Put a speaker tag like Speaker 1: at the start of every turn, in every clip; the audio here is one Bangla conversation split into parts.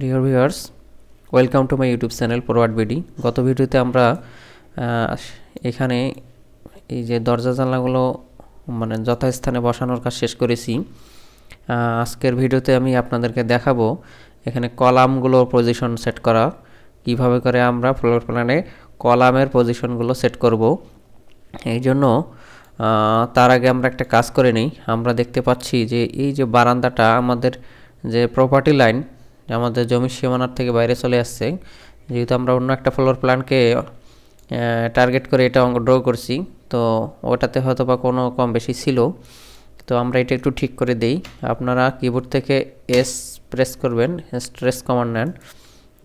Speaker 1: Dear viewers, welcome to my YouTube channel forward BD. গত ভিডিওতে আমরা এখানে এই যে দরজা জানলাগুলো যথাস্থানে বসানোর কাজ শেষ করেছি। আজকের ভিডিওতে আমি আপনাদেরকে দেখাবো এখানে কলামগুলোর পজিশন সেট করা, কিভাবে করে আমরা ফ্লোর প্ল্যানে কলামের পজিশনগুলো সেট করব। এই জন্য তার আগে আমরা একটা কাজ করে নিই। আমরা দেখতে পাচ্ছি যে এই যে বারান্দাটা আমাদের যে প্রপার্টি লাইন আমাদের জমির সীমানার থেকে বাইরে চলে আসছে, যেহেতু আমরা অন্য একটা ফ্লোর প্ল্যানকে টার্গেট করে এটা ড্র করছি, তো ওটাতে হয়তো বা কোনো কম বেশি ছিল, তো আমরা এটা একটু ঠিক করে দেই। আপনারা কিবোর্ড থেকে এস প্রেস করবেন, স্ট্রেস কমান্ড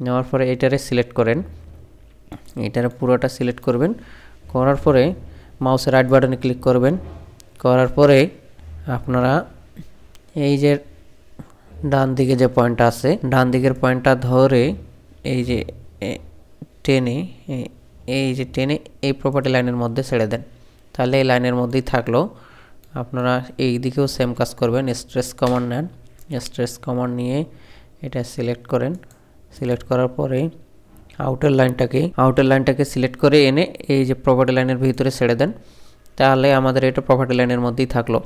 Speaker 1: নেওয়ার পরে এইটারে সিলেক্ট করেন, এইটারে পুরোটা সিলেক্ট করবেন। করার পরে মাউসের রাইট বাটনে ক্লিক করবেন। করার পরে আপনারা এই যে ডান দিকে যে পয়েন্টটা আছে, ডান দিকের পয়েন্টটা ধরে এই যে টেনে এই প্রপার্টি লাইনের মধ্যে ছেড়ে দেন, তাহলে এই লাইনের মধ্যেই থাকলো। আপনারা এই দিকেও সেম কাজ করবেন, স্ট্রেস কমান্ড নেন, স্ট্রেস কমান্ড নিয়ে এটা সিলেক্ট করেন। সিলেক্ট করার পরে আউটার লাইনটাকে সিলেক্ট করে এনে এই যে প্রপার্টি লাইনের ভিতরে ছেড়ে দেন, তাহলে আমাদের এটা প্রপার্টি লাইনের মধ্যেই থাকলো।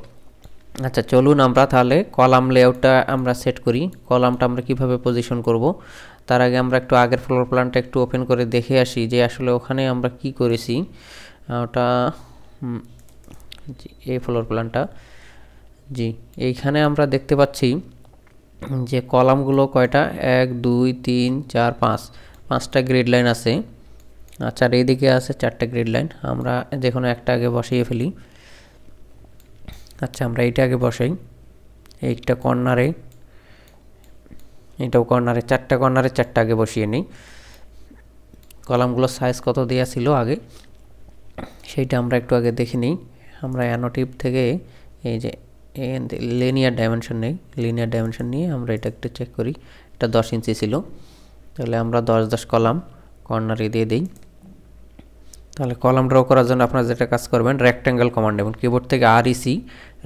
Speaker 1: আচ্ছা, চলুন আমরা তাহলে কলাম লেআউটটা আমরা সেট করি। কলামটা আমরা কিভাবে পজিশন করব, তার আগে আমরা একটু আগের ফ্লোর প্ল্যানটা একটু ওপেন করে দেখে আসি যে আসলে ওখানে আমরা কি করেছি। ওটা এই ফ্লোর প্ল্যানটা, জি এইখানে আমরা দেখতে পাচ্ছি যে কলামগুলো কয়টা, 1 2 3 4 5, 5টা গ্রিড লাইন আছে। আচ্ছা, আর এইদিকে আছে 4টা গ্রিড লাইন। আমরা যে কোনো একটা আগে বসিয়ে ফেলি। আচ্ছা, আমরা এইটা আগে বসাই। এইটা কর্নারে, এটাও কর্নারে, 4টা কর্নারে 4টা আগে বসিয়ে নিই। কলামগুলোর সাইজ কত দেওয়া ছিল আগে সেইটা আমরা একটু আগে দেখে নিই। আমরা অ্যানোটিভ থেকে এই যে লিনিয়ার ডাইমেনশন নেই, লিনিয়ার ডাইমেনশন নিয়ে আমরা এটা একটু চেক করি। এটা 10 ইঞ্চি ছিল, তাহলে আমরা 10 কলাম কর্নারে দিয়ে দিই। তাহলে কলাম ড্র করার জন্য আপনারা যেটা কাজ করবেন, রেক্ট্যাঙ্গেল কমান্ড নেবেন কিবোর্ড থেকে, REC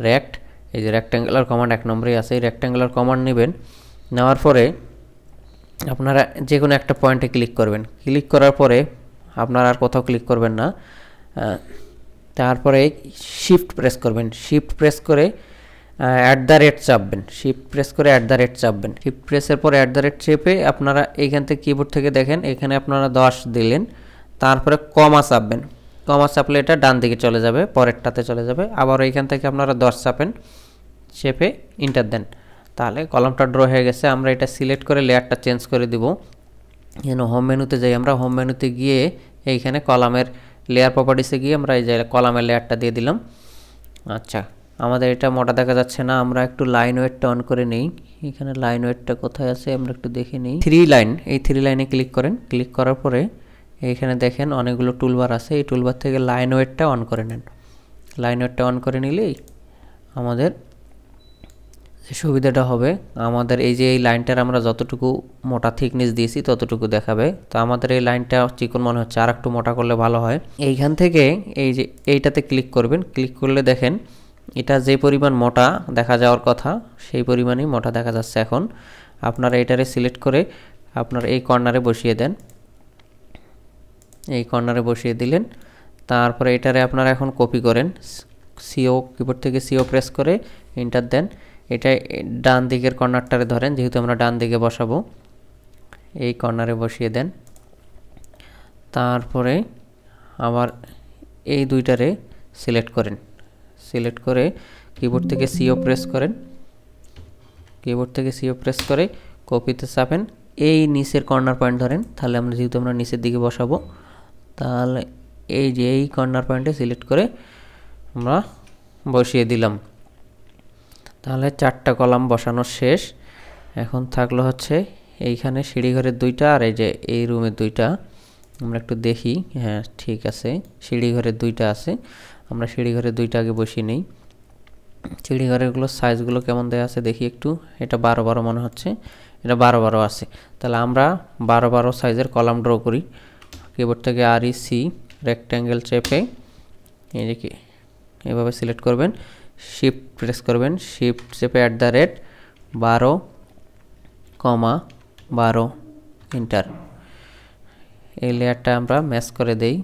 Speaker 1: রেক্ট, এই যে রেক্ট্যাঙ্গুলার কমান্ড 1 নম্বরে আছে, এই রেক্ট্যাঙ্গুলার কমান্ড নেবেন। নেওয়ার পরে আপনারা যে কোনো একটা পয়েন্টে ক্লিক করবেন। ক্লিক করার পরে আপনারা আর কোথাও ক্লিক করবেন না, তারপরে শিফট প্রেস করবেন। শিফট প্রেস করে চাপবেন। শিফট প্রেস করে চাপবেন। শিফট প্রেসের পরে চেপে আপনারা এইখান থেকে কিবোর্ড থেকে দেখেন এখানে আপনারা 10 দিলেন, তারপরে কমা চাপবেন। কমা চাপলে এটা ডান দিকে চলে যাবে, পরেরটাতে চলে যাবে। আবার এইখান থেকে আপনারা 10 চাপেন, চেপে ইন্টার দেন, তাহলে কলামটা ড্র হয়ে গেছে। আমরা এটা সিলেক্ট করে লেয়ারটা চেঞ্জ করে দিব। যেন হোম মেনুতে যাই, আমরা হোম মেনুতে গিয়ে এইখানে কলামের লেয়ার প্রপার্টিসে গিয়ে আমরা এই যে কলামের লেয়ারটা দিয়ে দিলাম। আচ্ছা, আমাদের এটা মোটা দেখা যাচ্ছে না, আমরা একটু লাইন ওয়েটটা অন করে নেই। এখানে লাইন ওয়েটটা কোথায় আছে আমরা একটু দেখে নিই। 3 লাইন, এই 3 লাইনে ক্লিক করেন। ক্লিক করার পরে এইখানে দেখেন অনেকগুলো টুলবার আছে, এই টুলবার থেকে লাইন ওয়েটটা অন করে নেন। লাইন ওয়েটটা অন করে নিলেই আমাদের সুবিধাটা হবে, আমাদের এই যে এই লাইনটার আমরা যতটুকু মোটা থিকনেস দিয়েছি ততটুকু দেখাবে। তো আমাদের এই লাইনটা চিকন মনে হচ্ছে, আর একটু মোটা করলে ভালো হয়। এইখান থেকে এই যে এইটাতে ক্লিক করবেন। ক্লিক করলে দেখেন এটা যে পরিমাণ মোটা দেখা যাওয়ার কথা সেই পরিমাণই মোটা দেখা যাচ্ছে। এখন আপনারা এটারে সিলেক্ট করে আপনার এই কর্নারে বসিয়ে দেন। এই কর্নারে বসিয়ে দিলেন, তারপরে এটারে আপনারা এখন কপি করেন। কিবোর্ড থেকে CO প্রেস করে এন্টার দেন। এটা ডান দিকের কর্নারটারে ধরেন, যেহেতু আমরা ডান দিকে বসাবো, এই কর্নারে বসিয়ে দেন। তারপরে আবার এই দুইটারে সিলেক্ট করেন। সিলেক্ট করে কিবোর্ড থেকে CO প্রেস করেন। কিবোর্ড থেকে CO প্রেস করে কপিতে চাপেন, এই নিচের কর্নার পয়েন্ট ধরেন। তাহলে আমরা যেহেতু আমরা নিচের দিকে বসাবো, তাহলে এই যে এই কর্নার পয়েন্টে সিলেক্ট করে আমরা বসিয়ে দিলাম। তাহলে 4টা কলাম বসানো শেষ। এখন থাকলো হচ্ছে এইখানে সিঁড়িঘরের 2টা আর এই যে এই রুমের 2টা। আমরা একটু দেখি, হ্যাঁ ঠিক আছে, সিঁড়িঘরের 2টা আছে। আমরা সিঁড়িঘরের 2টা আগে বসিয়ে নেই। সিঁড়িঘরেরগুলো সাইজগুলো কেমন দেওয়া আছে দেখি একটু। এটা 12 মনে হচ্ছে, এটা 12 আছে। তাহলে আমরা 12 সাইজের কলাম ড্র করি। কিবোর্ড থেকে REC রেক্ট্যাঙ্গেল চেপে এই যে এভাবে সিলেক্ট করবেন, শিফট প্রেস করবেন, শিফট চেপে @ 12, 12 এন্টার। এই লেয়ারটা আমরা ম্যাচ করে দেই।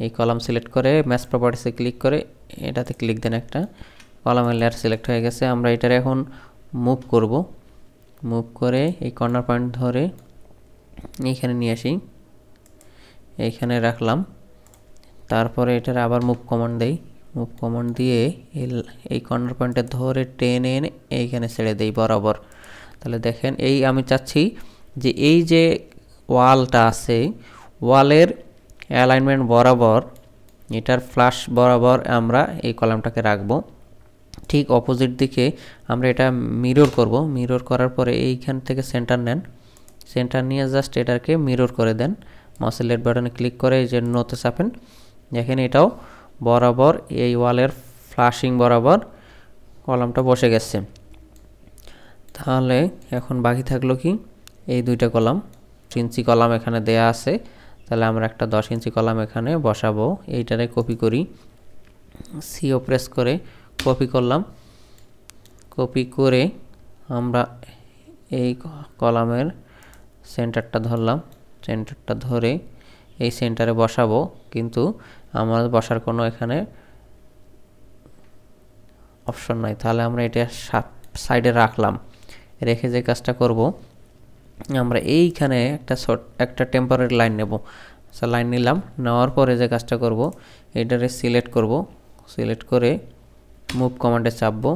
Speaker 1: এই কলাম সিলেক্ট করে ম্যাচ প্রপার্টিসে ক্লিক করে এটাতে ক্লিক দেন, একটা কলামের লেয়ার সিলেক্ট হয়ে গেছে। আমরা এটার এখন মুভ করব। মুভ করে এই কর্নার পয়েন্ট ধরে এইখানে নিয়ে আসি, এইখানে রাখলাম। তারপরে এটার আবার মুভ কমান্ড দেই। মুভ কমান্ড দিয়ে এই কর্নার পয়েন্টে ধরে টেনে এনে এইখানে ছেড়ে দেই বরাবর। তাহলে দেখেন এই আমি চাচ্ছি যে এই যে ওয়ালটা আছে, ওয়ালের অ্যালাইনমেন্ট বরাবর, এটার ফ্লাশ বরাবর আমরা এই কলামটাকে রাখবো। ঠিক অপোজিট দিকে আমরা এটা মিরর করব। মিরর করার পরে এইখান থেকে সেন্টার নেন, সেন্টার নিয়ে জাস্ট এটাকে মিরর করে দেন। মাউসের লেফট বাটনে ক্লিক করে এই যে নোতে চাপেন, দেখেন এটাও বরাবর এই ওয়ালের ফ্লাশিং বরাবর কলামটা বসে গেছে। তাহলে এখন বাকি থাকলো কি, এই দুইটা কলাম। 10 ইঞ্চি কলাম এখানে দেয়া আছে, তাহলে আমরা একটা 10 ইঞ্চি কলাম এখানে বসাবো। এইটারে কপি করি, সিও প্রেস করে কপি করলাম। কপি করে আমরা এই কলামের সেন্টারটা ধরলাম, সেন্টারটা ধরে এই সেন্টারে বসাবো, কিন্তু আমার বসার কোনো এখানে অপশন নাই। তাহলে আমরা এটা সাইডে রাখলাম। রেখে যে কাজটা করব, আমরা এইখানে একটা টেম্পোরারি লাইন নেব। আচ্ছা, লাইন নিলাম। নেওয়ার পরে যে কাজটা করব, এটারে সিলেক্ট করব। সিলেক্ট করে মুভ কমান্ডে চাপবো।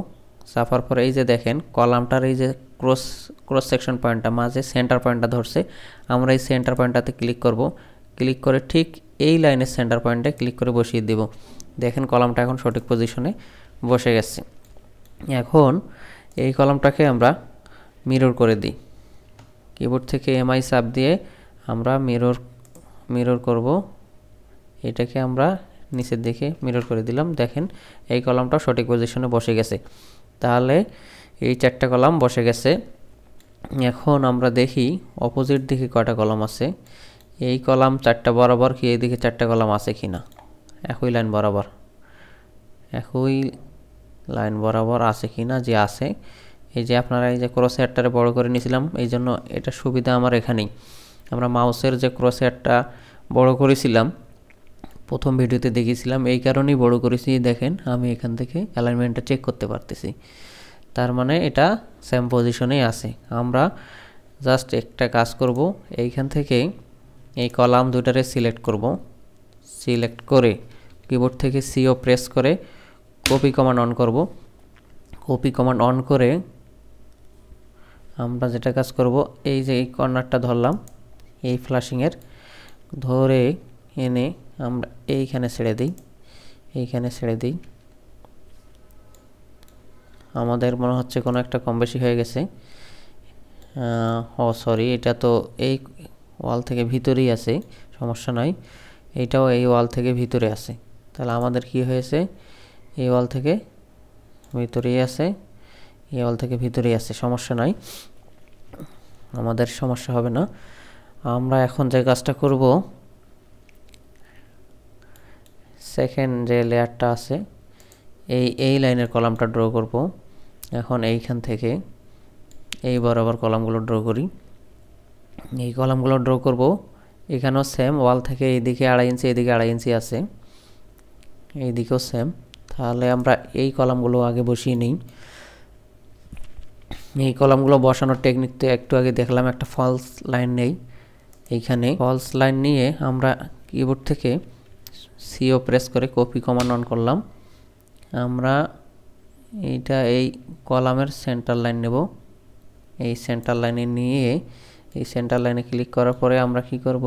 Speaker 1: চাপার পরে এই যে দেখেন কলামটার এই যে ক্রস সেকশন পয়েন্টটা মাঝে সেন্টার পয়েন্টটা ধরছে, আমরা এই সেন্টার পয়েন্টটাতে ক্লিক করব। ক্লিক করে ঠিক এই লাইনের সেন্টার পয়েন্টে ক্লিক করে বসিয়ে দেব। দেখেন কলামটা এখন সঠিক পজিশনে বসে গেছে। এখন এই কলামটাকে আমরা মিরর করে দিই। কিবোর্ড থেকে এমআই চাপ দিয়ে আমরা মিরর করব। এটাকে আমরা নিচের দিকে মিরর করে দিলাম। দেখেন এই কলামটা সঠিক পজিশনে বসে গেছে। তাহলে এই 4টা কলাম বসে গেছে। এখন আমরা দেখি অপোজিট দিকে কয়টা কলাম আছে। এই কলাম 4টা বরাবর কি এই দিকে 4টা কলাম আছে কিনা, একই লাইন বরাবর, একই লাইন বরাবর আছে কিনা, যে আছে। এই যে আপনারা এই যে ক্রস হেয়ারটারে বড় করে নিয়েছিলাম, এই জন্য এটা সুবিধা আমার এখানেই। আমরা মাউসের যে ক্রস হেয়ারটা বড় করেছিলাম প্রথম ভিডিওতে দেখিয়েছিলাম, এই কারণেই বড় করেছি। দেখেন আমি এখান থেকে অ্যালাইনমেন্টটা চেক করতে পারতেছি, তার মানে এটা সেম পজিশনেই আছে। আমরা জাস্ট একটা কাজ করব, এইখান থেকে এই কলাম দুটারে সিলেক্ট করব। সিলেক্ট করে কিবোর্ড থেকে সিও প্রেস করে কপি কমান্ড অন করব। কপি কমান্ড অন করে আমরা যেটা কাজ করব, এই যে এই কর্নারটা ধরলাম, এই ফ্ল্যাশিংয়ের ধরে এনে আমরা এইখানে ছেড়ে দিই, এইখানে ছেড়ে দিই। আমাদের মনে হচ্ছে কোনো একটা কম বেশি হয়ে গেছে। সরি, এটা তো এই ওয়াল থেকে ভিতরেই আছে, সমস্যা নাই। এইটাও এই ওয়াল থেকে ভিতরে আছে। তাহলে আমাদের কি হয়েছে, এই ওয়াল থেকে ভিতরেই আছে, এই ওয়াল থেকে ভিতরেই আছে, সমস্যা নাই, আমাদের সমস্যা হবে না। আমরা এখন যে কাজটা করব, সেকেন্ড যে লেয়ারটা আছে এই লাইনের কলামটা ড্র করব। এখন এইখান থেকে এই বরাবর কলামগুলো ড্র করি। এই কলামগুলো ড্র করব, এখানেও সেম, ওয়াল থেকে এইদিকে 2.5 ইঞ্চি, এদিকে 2.5 ইঞ্চি আছে, এইদিকেও সেম। তাহলে আমরা এই কলামগুলো আগে বসিয়ে নিই। এই কলামগুলো বসানোর টেকনিক তো একটু আগে দেখলাম, একটা ফলস লাইন নেই। এইখানে ফলস লাইন নিয়ে আমরা কিবোর্ড থেকে সিও প্রেস করে কপি কমান্ড অন করলাম। আমরা এইটা এই কলামের সেন্টার লাইন নেব। এই সেন্টার লাইনে নিয়ে এই সেন্টার লাইনে ক্লিক করার পরে আমরা কি করব,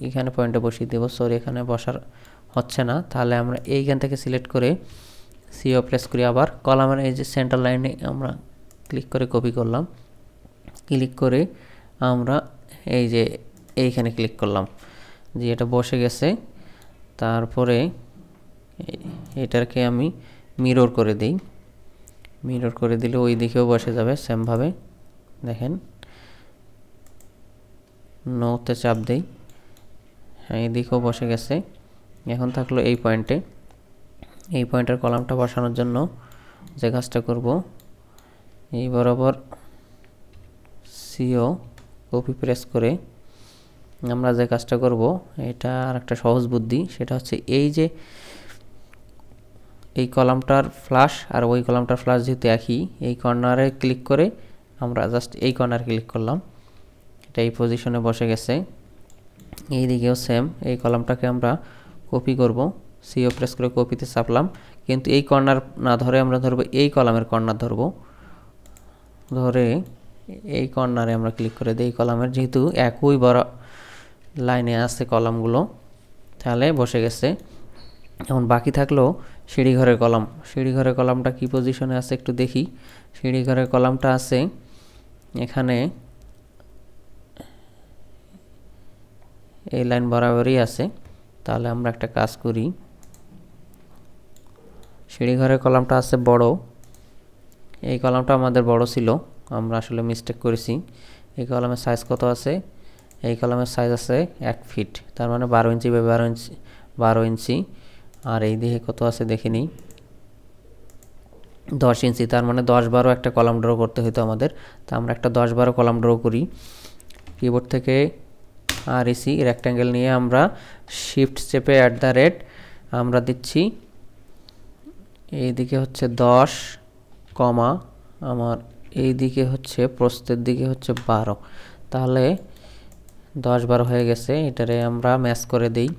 Speaker 1: এইখানে পয়েন্টে বসিয়ে দেব। সরি, এখানে বসার হচ্ছে না, তাহলে আমরা এইখান থেকে সিলেক্ট করে সিও প্রেস করি। আবার কলামের এই যে সেন্টার লাইনে আমরা ক্লিক করে কপি করলাম। ক্লিক করে আমরা এই যে এইখানে ক্লিক করলাম, যে এটা বসে গেছে। তারপরে এটাকে আমি মিরর করে দিই। মিরর করে দিলে ওই দিকেও বসে যাবে সেমভাবে। দেখেন নোতে চাপ দেই, হ্যাঁ এই দিকেও বসে গেছে। এখন থাকলো এই পয়েন্টে, এই পয়েন্টের কলামটা বসানোর জন্য যে কাজটা করব, এই বরাবর সিও কপি প্রেস করে আমরা যে কাজটা করব, এটা আর একটা সহজ বুদ্ধি, সেটা হচ্ছে এই যে এই কলামটার ফ্লাশ আর ওই কলামটার ফ্লাশ যেহেতু একই, এই কর্নারে ক্লিক করে আমরা জাস্ট এই কর্নারে ক্লিক করলাম, এটা এই পজিশনে বসে গেছে। এই দিকেও সেম, এই কলামটাকে আমরা কপি করব, সিও প্রেস করে কপিতে চাপলাম, কিন্তু এই কর্নার না ধরে আমরা ধরবো এই কলামের কর্নার ধরে এই কর্নারে আমরা ক্লিক করে দিই। এই কলামের যেহেতু একই বড় লাইনে আছে কলামগুলো, তাহলে বসে গেছে। এখন বাকি থাকলো সিঁড়িঘরের কলাম। সিঁড়িঘরের কলামটা কি পজিশনে আছে একটু দেখি। সিঁড়িঘরের কলামটা আছে এখানে, এই লাইন বরাবরই আছে। তাহলে আমরা একটা কাজ করি, সিঁড়িঘরের কলামটা আছে বড়, এই কলামটা আমাদের বড় ছিল, আমরা আসলে মিস্টেক করেছি। এই কলামের সাইজ কত আছে? এই কলামের সাইজ আছে 1 ফিট, তার মানে 12 ইঞ্চি বা 12 ইঞ্চি। আর এই দিকে কত আছে দেখে নিই, 10 ইঞ্চি, তার মানে 10-12 একটা কলাম ড্র করতে হতো আমাদের। তা আমরা একটা 10-12 কলাম ড্র করি। কিবোর্ড থেকে REC রেক্ট্যাঙ্গেল নিয়ে আমরা শিফট চেপে @ আমরা দিচ্ছি, এইদিকে হচ্ছে 10, আমার এই দিকে হচ্ছে প্রস্থের দিকে হচ্ছে 12, তাহলে 10-12 হয়ে গেছে। এটারে আমরা ম্যাচ করে দিই,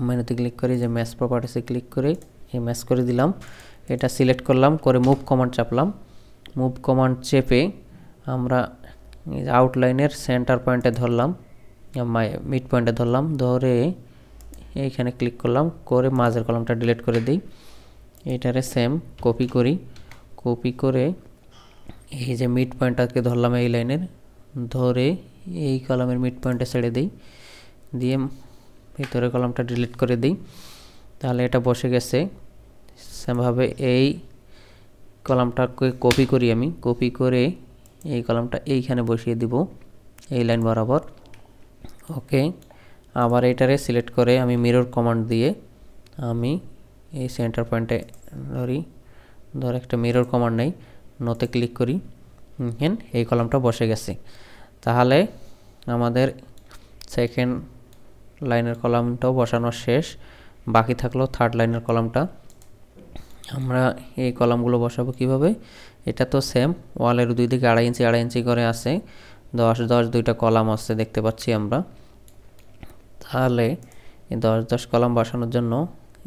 Speaker 1: মেনুতে ক্লিক করি, যে ম্যাচ প্রপার্টিসে ক্লিক করে এই ম্যাচ করে দিলাম। এটা সিলেক্ট করলাম, করে মুভ কমান্ড চাপলাম। মুভ কমান্ড চেপে আমরা আউটলাইনের সেন্টার পয়েন্টে ধরলাম, মিড পয়েন্টে ধরলাম, ধরে এইখানে ক্লিক করলাম, করে মাঝের কলামটা ডিলিট করে দিই। এটারে সেম কপি করি, কপি করে এই যে মিড পয়েন্টটাকে ধরলাম এই লাইনের, ধরে এই কলামের মিড পয়েন্টে ছেড়ে দিই, দিয়ে ভিতরে কলামটা ডিলিট করে দিই। তাহলে এটা বসে গেছে। সেমভাবে এই কলামটাকে কপি করি, আমি কপি করে এই কলামটা এইখানে বসিয়ে দিব এই লাইন বরাবর। ওকে, আবার এটারে সিলেক্ট করে আমি মিরর কমান্ড দিয়ে আমি এই সেন্টার পয়েন্টে ধরে একটা মিরর কমান্ড নেই, নোতে ক্লিক করি, এই কলামটা বসে গেছে। তাহলে আমাদের সেকেন্ড লাইনের কলামটাও বসানো শেষ, বাকি থাকলো থার্ড লাইনের কলামটা। আমরা এই কলামগুলো বসাবো কিভাবে? এটা তো সেম, ওয়ালের দুই দিকে 2.5 ইঞ্চি করে আছে, 10-10 দুইটা কলাম আছে দেখতে পাচ্ছি আমরা। তাহলে এই 10-10 কলাম বসানোর জন্য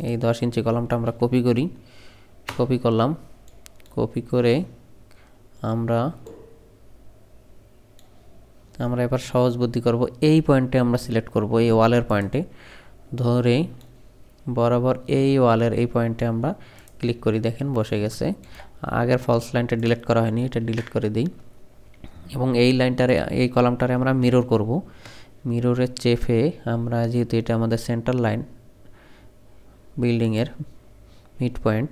Speaker 1: এই 10 ইঞ্চি কলামটা আমরা কপি করি, কপি করলাম, কপি করে আমরা এবার সহজ বুদ্ধি করব, এই পয়েন্টে আমরা সিলেক্ট করব, এই ওয়ালের পয়েন্টে ধরে বরাবর এই ওয়ালের এই পয়েন্টে আমরা ক্লিক করি, দেখেন বসে গেছে। আগের ফলস লাইনটা ডিলিট করা হয়নি, এটা ডিলিট করে দিই। এবং এই লাইনটারে, এই কলামটারে আমরা মিরর করব, মিররের চেপে আমরা, যেহেতু এটা আমাদের সেন্টার লাইন বিল্ডিংয়ের মিড পয়েন্ট,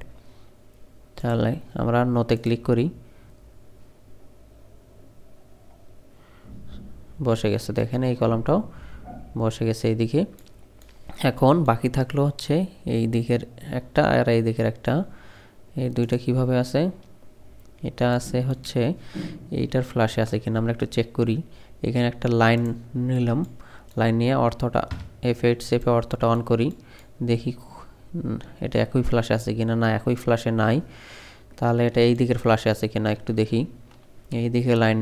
Speaker 1: তাহলে আমরা নোতে ক্লিক করি, বসে গেছে, দেখেন এই কলামটাও বসে গেছে এইদিকে। এখন বাকি থাকলো হচ্ছে এই দিকের একটা আর এই দিকের একটা, এই দুইটা কিভাবে আছে? এটা আছে হচ্ছে এইটার ফ্ল্যাশে আছে কিনা আমরা একটু চেক করি। এখানে একটা লাইন নিলাম, লাইন নিয়ে অর্থটা F8 চেপে অর্থটা অন করি, দেখি এটা একই ফ্ল্যাশে আছে কিনা। না, একই ফ্ল্যাশে নাই, তাহলে এটা এই দিকের ফ্ল্যাশে আছে কিনা একটু দেখি। এই দিকে লাইন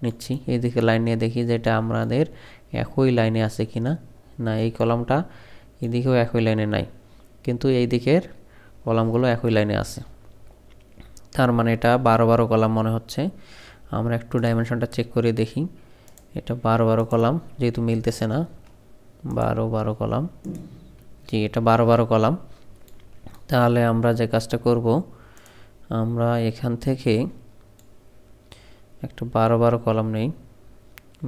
Speaker 1: নিচ্ছি, এই দিকে লাইন নিয়ে দেখি যে এটা আমাদের একই লাইনে আছে কিনা। না, এই কলামটা এদিকেও একই লাইনে নাই, কিন্তু এই দিকের কলামগুলো একই লাইনে আছে, তার মানে এটা 12-12 কলাম মনে হচ্ছে। আমরা একটু ডাইমেনশনটা চেক করে দেখি, এটা 12-12 কলাম, যেহেতু মিলতেছে না, 12-12 কলাম, জি এটা 12-12 কলাম। তাহলে আমরা যে কাজটা করব, আমরা এখান থেকে একটা 12-12 কলাম নেই।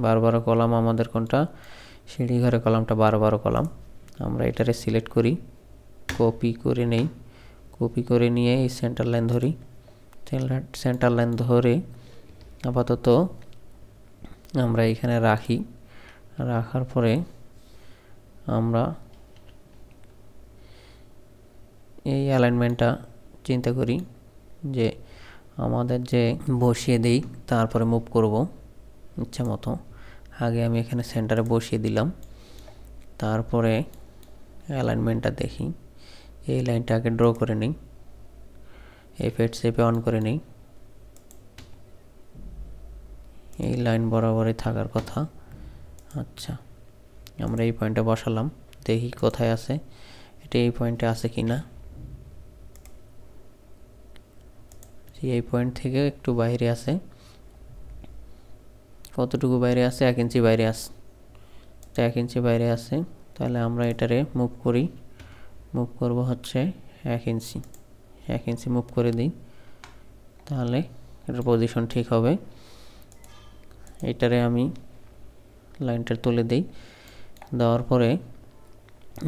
Speaker 1: 12-12 কলাম আমাদের কোনটা? সিঁড়িঘরের কলামটা 12-12 কলাম। আমরা এটারে সিলেক্ট করি, কপি করে নেই, কপি করে নিয়ে এই সেন্টার লাইন ধরি, সেন্টার লাইন ধরে আপাতত আমরা এখানে রাখি। রাখার পরে আমরা এই অ্যালাইনমেন্টটা চিন্তা করি যে আমাদের যে বসিয়ে দিই, তারপরে মুভ করব ইচ্ছা মতো। আগে আমি এখানে সেন্টারে বসিয়ে দিলাম, তারপরে অ্যালাইনমেন্টটা দেখি। এই লাইনটা আগে ড্র করে নিই, এই ফেড শেপে অন করে নিই। এই লাইন বরাবরই থাকার কথা। আচ্ছা, আমরা এই পয়েন্টে বসালাম, দেখি কোথায় আছে, এটা এই পয়েন্টে আছে কি না। এই পয়েন্ট থেকে একটু বাইরে আছে, কতটুকু বাইরে আছে, 1 ইঞ্চি বাইরে আছে। 1 ইঞ্চি বাইরে আছে, তাহলে আমরা এটারে মুভ করি। মুভ করব হচ্ছে 1 ইঞ্চি, 1 ইঞ্চি মুভ করে দিই, তাহলে এটার পজিশন ঠিক হবে। এটারে আমি লাইনটা তুলে দিই, দেওয়ার পরে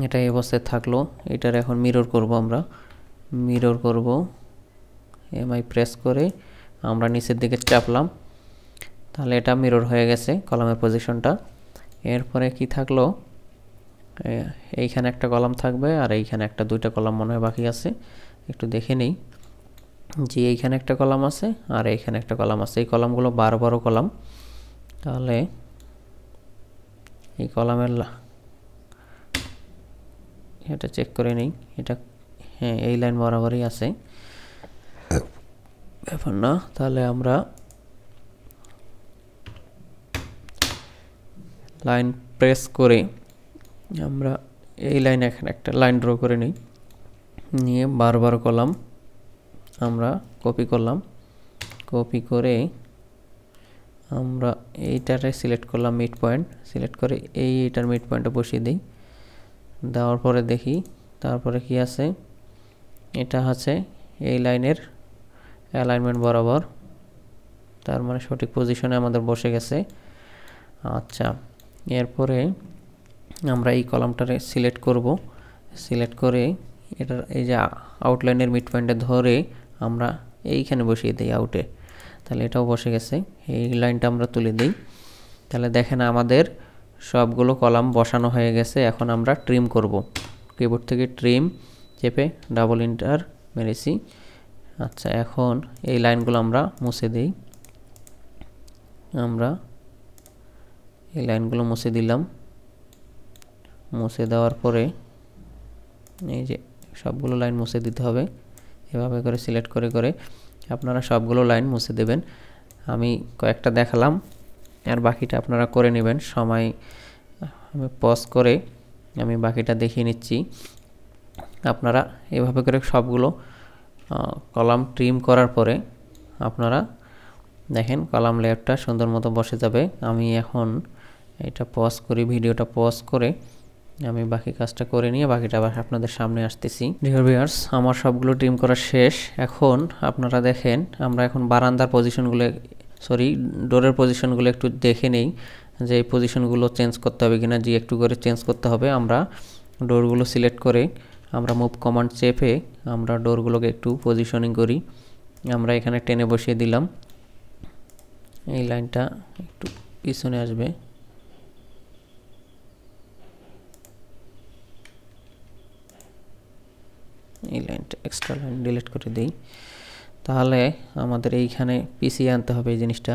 Speaker 1: এটা এই অবস্থায় থাকলো। এটার এখন মিরর করব, আমরা মিরর করব। এমআই প্রেস করে আমরা নিচের দিকে চাপলাম, তাহলে এটা মিরর হয়ে গেছে কলামের পজিশনটা। এরপরে কি থাকলো, এইখানে একটা কলাম থাকবে আর এইখানে একটা, 2টা কলাম মনে হয় বাকি আছে, একটু দেখে নেই। যে এইখানে একটা কলাম আছে আর এইখানে একটা কলাম আছে, এই কলামগুলো 12 কলাম। তাহলে এই কলামের এটা চেক করে নেই, এটা হ্যাঁ এই লাইন বরাবরই আছে, ব্যাপার না। তাহলে আমরা লাইন প্রেস করে আমরা এই লাইন এখানে একটা লাইন ড্র করে নিই, নিয়ে 12 কলাম আমরা কপি করলাম। কপি করে আমরা এইটারে সিলেক্ট করলাম, মিড পয়েন্ট সিলেক্ট করে এইটার মিড পয়েন্টে বসিয়ে দিই। দেওয়ার পরে দেখি তারপরে কি আছে, এটা আছে এই লাইনের অ্যালাইনমেন্ট বরাবর, তার মানে সঠিক পজিশনে আমাদের বসে গেছে। আচ্ছা, এরপরে আমরা এই কলামটারে সিলেক্ট করব। সিলেক্ট করে এটার এই যে আউটলাইনের মিড পয়েন্টে ধরে আমরা এইখানে বসিয়ে দিই আউটে, তাহলে এটাও বসে গেছে। এই লাইনটা আমরা তুলে দিই, তাহলে দেখেন আমাদের সবগুলো কলাম বসানো হয়ে গেছে। এখন আমরা ট্রিম করব, কিবোর্ড থেকে ট্রিম চেপে ডাবল এন্টার মেরেছি। আচ্ছা, এখন এই লাইনগুলো আমরা মুছে দিই। আমরা এই লাইনগুলো মুছে দিলাম। মুছে দেওয়ার পরে এই যে সবগুলো লাইন মুছে দিতে হবে, এভাবে করে সিলেক্ট করে করে আপনারা সবগুলো লাইন মুছে দেবেন। আমি কয়েকটা দেখালাম, আর বাকিটা আপনারা করে নেবেন। সময় আমি পজ করে আমি বাকিটা দেখিয়ে নিচ্ছি। আপনারা এভাবে করে সবগুলো কলাম ট্রিম করার পরে আপনারা দেখেন কলাম লেয়ারটা সুন্দর মতো বসে যাবে। আমি এখন এটা পজ করি, ভিডিওটা পজ করে আমি বাকি কাজটা করে নিয়ে বাকিটা আবার আপনাদের সামনে আসতেছি। ডিয়ার ভিউয়ার্স, আমার সবগুলো ট্রিম করা শেষ। এখন আপনারা দেখেন আমরা এখন বারান্দার পজিশনগুলো, ডোরের পজিশনগুলো একটু দেখে নেই যে এই পজিশনগুলো চেঞ্জ করতে হবে কিনা। জি, একটু করে চেঞ্জ করতে হবে। আমরা ডোরগুলো সিলেক্ট করে আমরা মুভ কমান্ড চেপে আমরা ডোরগুলোকে একটু পজিশনিং করি। আমরা এখানে টেনে বসিয়ে দিলাম, এই লাইনটা একটু পিছনে আসবে। এই লাইনটা এক্সট্রা লাইন ডিলিট করে দিই। তাহলে আমাদের এইখানে পিছিয়ে আনতে হবে এই জিনিসটা।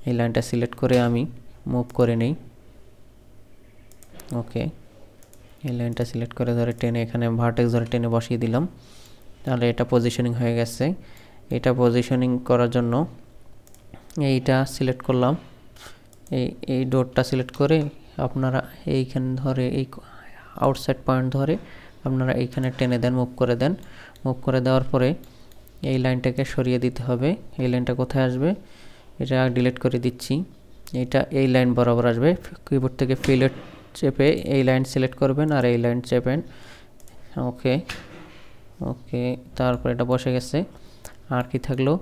Speaker 1: এই লাইনটা সিলেক্ট করে আমি মুভ করে নেই। ওকে, এই লাইনটা সিলেক্ট করে ধরে টেনে এখানে ভার্টেক্স ধরে টেনে বসিয়ে দিলাম। তাহলে এটা পজিশনিং হয়ে গেছে। এটা পজিশনিং করার জন্য এইটা সিলেক্ট করলাম, এই ডটটা সিলেক্ট করে আপনারা এইখানে ধরে এই আউটসাইড পয়েন্ট ধরে আপনারা এইখানে টেনে দেন, মুভ করে দেন। মুভ করে দেওয়ার পরে এই লাইনটাকে সরিয়ে দিতে হবে। এই লাইনটা কোথায় আসবে, এটা ডিলিট করে দিচ্ছি। এটা এই লাইন বরাবর আসবে। কিবোর্ড থেকে ফিলেট চেপে এই লাইন সিলেক্ট করবেন আর এই লাইন চেপেন। ওকে ওকে, তারপর এটা বসে গেছে। আর কি থাকলো,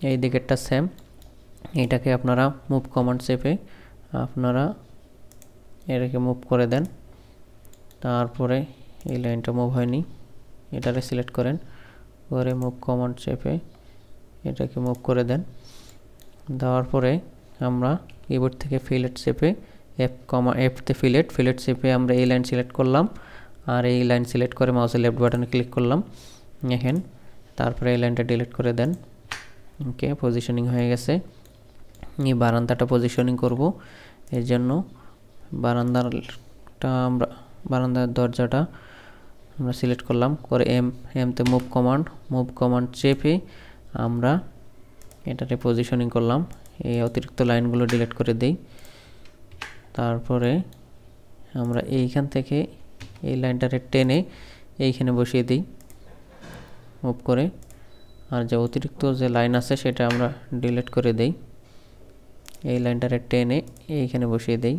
Speaker 1: এই দিকেরটা সেম, এইটাকে আপনারা মুভ কমান্ড চেপে আপনারা এটাকে মুভ করে দেন। তারপরে এই লাইনটা মুভ হয়নি, এটাকে সিলেক্ট করেন, করে মুভ কমান্ড চেপে এটাকে মুভ করে দেন। দেওয়ার পরে আমরা কিবোর্ড থেকে ফিলেট চেপে এফতে ফিলেট চেপে আমরা এই লাইন সিলেক্ট করলাম আর এই লাইন সিলেক্ট করে মাউসের লেফট বাটনে ক্লিক করলাম। দেখেন, তারপরে এই লাইনটা ডিলিট করে দেন। ওকে, পজিশনিং হয়ে গেছে। এই বারান্দাটা পজিশনিং করব, এর জন্য বারান্দার দরজাটা আমরা সিলেক্ট করলাম, করে এমতে মুভ কমান্ড চেপে আমরা এটাতে পজিশনিং করলাম। এই অতিরিক্ত লাইনগুলো ডিলিট করে দেই। তারপরে আমরা এইখান থেকে এই লাইনটারে টেনে এইখানে বসিয়ে দিই মুভ করে, আর যে অতিরিক্ত যে লাইন আছে সেটা আমরা ডিলিট করে দেই। এই লাইনটারে টেনে এইখানে বসিয়ে দেই।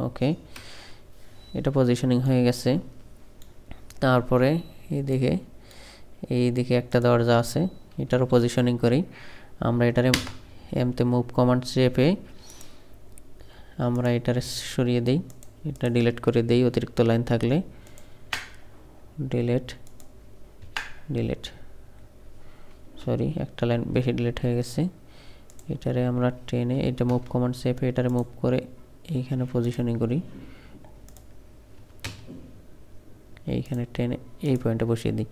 Speaker 1: ওকে, এটা পজিশনিং হয়ে গেছে। তারপরে এইদিকে একটা দরজা আছে, এটারও পজিশনিং করি। আমরা এটারে এমতে মুভ কমান্ড চেপে আমরা এটারে সরিয়ে দেই, এটা ডিলিট করে দেই অতিরিক্ত লাইন থাকলে। সরি, একটা লাইন বেশি ডিলিট হয়ে গেছে। এটারে আমরা টেনে, এটা মুভ কমান্ড চেপে এটারে মুভ করে এইখানে পজিশনিং করি, এইখানে টেনে এই পয়েন্টে বসিয়ে দিই।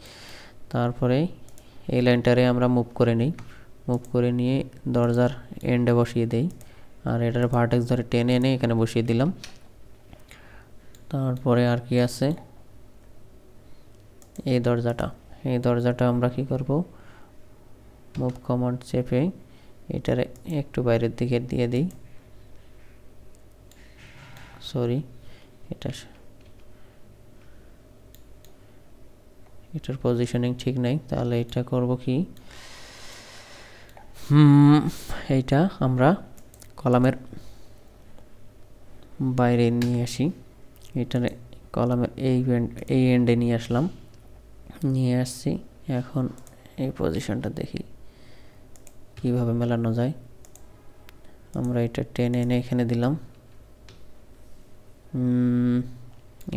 Speaker 1: তারপরে এই লাইনটারে আমরা মুভ করে নিয়ে দরজার এন্ডে বসিয়ে দেই, আর এটার ভার্টেক্স ধরে টেনে এনে এখানে বসিয়ে দিলাম। তারপরে আর কি আছে, এই দরজাটা আমরা কি করব, মুভ কমান্ড চেপে এটারে একটু বাইরের দিকে দিয়ে দিই। সরি, এটার পজিশনিং ঠিক নাই, তাহলে এটা করব কি, এইটা আমরা কলামের বাইরে নিয়ে আসি। এটারে কলামের এই এন্ডে নিয়ে আসছি। এখন এই পজিশনটা দেখি কিভাবে মেলানো যায়। আমরা এটা টেনে এনে এখানে দিলাম।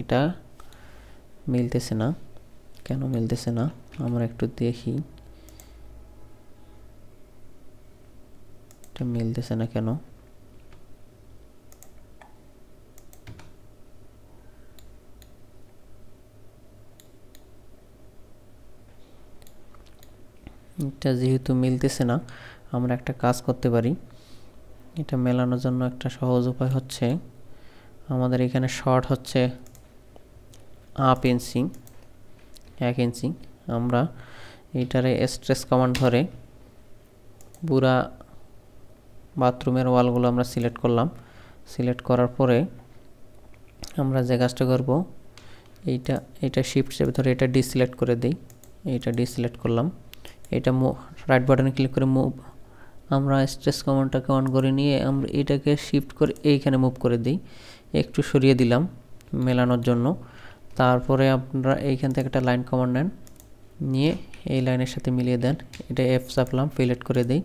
Speaker 1: এটা মিলতেছে না, কেন মিলতেছে না আমরা একটু দেখি, এটা মিলতেছে না কেন। এটা যেহেতু মিলতেছে না, আমরা একটা কাজ করতে পারি। এটা মেলানোর জন্য একটা সহজ উপায় হচ্ছে, আমাদের এখানে শর্ট হচ্ছে 1/2 ইঞ্চি, 1 ইঞ্চি। আমরা এইটারে স্ট্রেস কমান্ড ধরে পুরা বাথরুমের ওয়ালগুলো আমরা সিলেক্ট করার পরে আমরা যে কাজটা করব, এইটা শিফট চেপে ধরে এটা ডিসিলেক্ট করে দিই। এইটা ডিসিলেক্ট করলাম, এটা রাইট বাটনে ক্লিক করে মুভ, আমরা স্ট্রেস কমান্ডটাকে অন করে নিয়ে আমরা এটাকে শিফট করে এইখানে মুভ করে দিই, একটু সরিয়ে দিলাম মেলানোর জন্য। তারপরে আপনারা এইখান থেকে একটা লাইন কমান্ড নেন, নিয়ে এই লাইনের সাথে মিলিয়ে দেন। এটা এফ চাপলাম, ফিলেট করে দেই।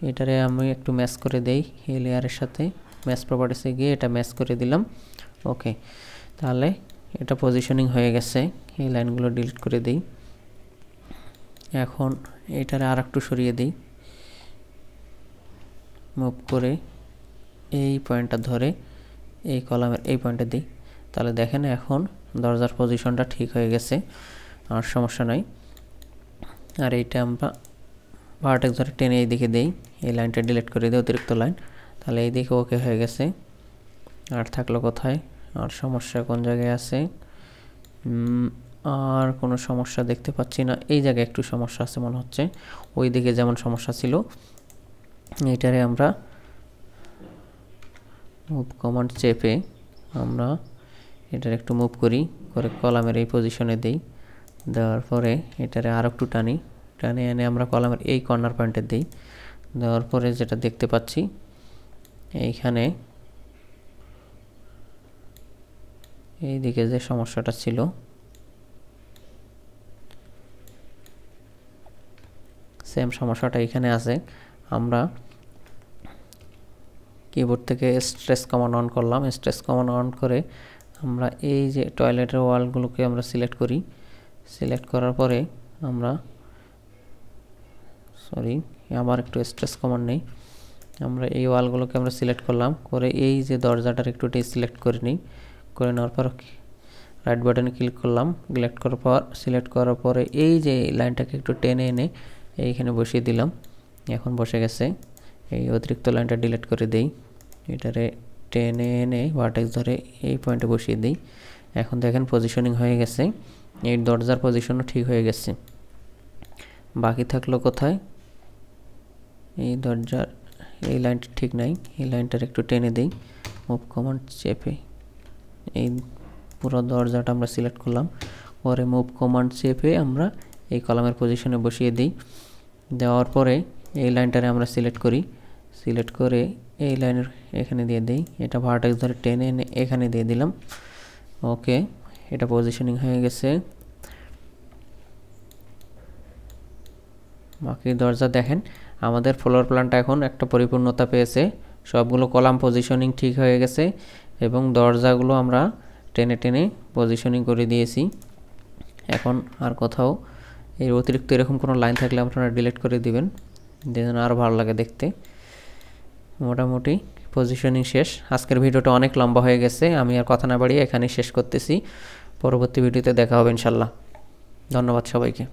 Speaker 1: এটারে আমি একটু ম্যাচ করে দেই এই লেয়ারের সাথে, ম্যাচ প্রপার্টিসে গিয়ে এটা ম্যাচ করে দিলাম। ওকে, তাহলে এটা পজিশনিং হয়ে গেছে। এই লাইনগুলো ডিলিট করে দিই। এখন এটারে আর একটু সরিয়ে দিই, মুভ করে এই পয়েন্টটা ধরে এই কলামের এই পয়েন্টে দিই। তাহলে দেখেন এখন দরজার পজিশনটা ঠিক হয়ে গেছে, আর সমস্যা নাই। আর এইটা আমরা ভার্টেক্স ধরে টেনে এই দিকে দিই, এই লাইনটা ডিলিট করে দিই অতিরিক্ত লাইন। তাহলে এই দিকে ওকে হয়ে গেছে। আর থাকলো কোথায়, আর সমস্যা কোন জায়গায় আছে, আর কোনো সমস্যা দেখতে পাচ্ছি না। এই জায়গায় একটু সমস্যা আছে মনে হচ্ছে, ওই দিকে যেমন সমস্যা ছিল। এইটারে আমরা মুভ কমান্ড চেপে আমরা এটার একটু মুভ করে কলামের এই পজিশনে দিই। দেওয়ার পরে এটারে আর একটু টানে এনে আমরা কলামের এই কর্নার পয়েন্টে দিই। দেওয়ার পরে যেটা দেখতে পাচ্ছি, এইখানে এই দিকে যে সমস্যাটা ছিল, সেম সমস্যাটা এখানে আছে। আমরা কিবোর্ড থেকে স্ট্রেস কমান্ড অন করলাম, স্ট্রেস কমান্ড অন করে আমরা এই যে টয়লেটের ওয়ালগুলোকে আমরা সিলেক্ট করার পরে আমরা আবার একটু স্ট্রেস কমান্ড নেই। আমরা এই ওয়ালগুলোকে আমরা সিলেক্ট করলাম, করে এই যে দরজাটার একটু সিলেক্ট করে নিই। করে নেওয়ার পর রাইট বাটনে ক্লিক করলাম, সিলেক্ট করার পরে এই যে লাইনটাকে একটু টেনে এনে এইখানে বসিয়ে দিলাম। এখন বসে গেছে। এই অতিরিক্ত লাইনটা ডিলিট করে দেই, এটারে টেনে এনে ভার্টেক্স ধরে এই পয়েন্টে বসিয়ে দিই। এখন দেখেন পজিশনিং হয়ে গেছে, এই দরজার পজিশনও ঠিক হয়ে গেছে। বাকি থাকলো কোথায়, এই দরজার এই লাইনটা ঠিক নাই, এই লাইনটার একটু টেনে দিই, মুভ কমান্ড চেপে এই পুরো দরজাটা আমরা সিলেক্ট করলাম। পরে মুভ কমান্ড চেপে আমরা এই কলামের পজিশনে বসিয়ে দিই। দেওয়ার পরে এই লাইনটারে আমরা সিলেক্ট করি, সিলেক্ট করে এই লাইনের এখানে দিয়ে দিই, এটা ভার্টেক্স ধরে টেনে এনে এখানে দিয়ে দিলাম। ওকে, এটা পজিশনিং হয়ে গেছে। বাকি দরজা দেখেন আমাদের ফ্লোর প্ল্যানটা এখন একটা পরিপূর্ণতা পেয়েছে, সবগুলো কলাম পজিশনিং ঠিক হয়ে গেছে এবং দরজাগুলো আমরা টেনে টেনে পজিশনিং করে দিয়েছি। এখন আর কোথাও এর অতিরিক্ত এরকম কোনো লাইন থাকলে আপনারা ডিলিট করে দিবেন, যেন আরও ভালো লাগে দেখতে। মোটামুটি পজিশনিং শেষ। আজকের ভিডিওটা অনেক লম্বা হয়ে গেছে, আমি আর কথা না বাড়িয়ে এখানেই শেষ করতেছি। পরবর্তী ভিডিওতে দেখা হবে ইনশাল্লাহ। ধন্যবাদ সবাইকে।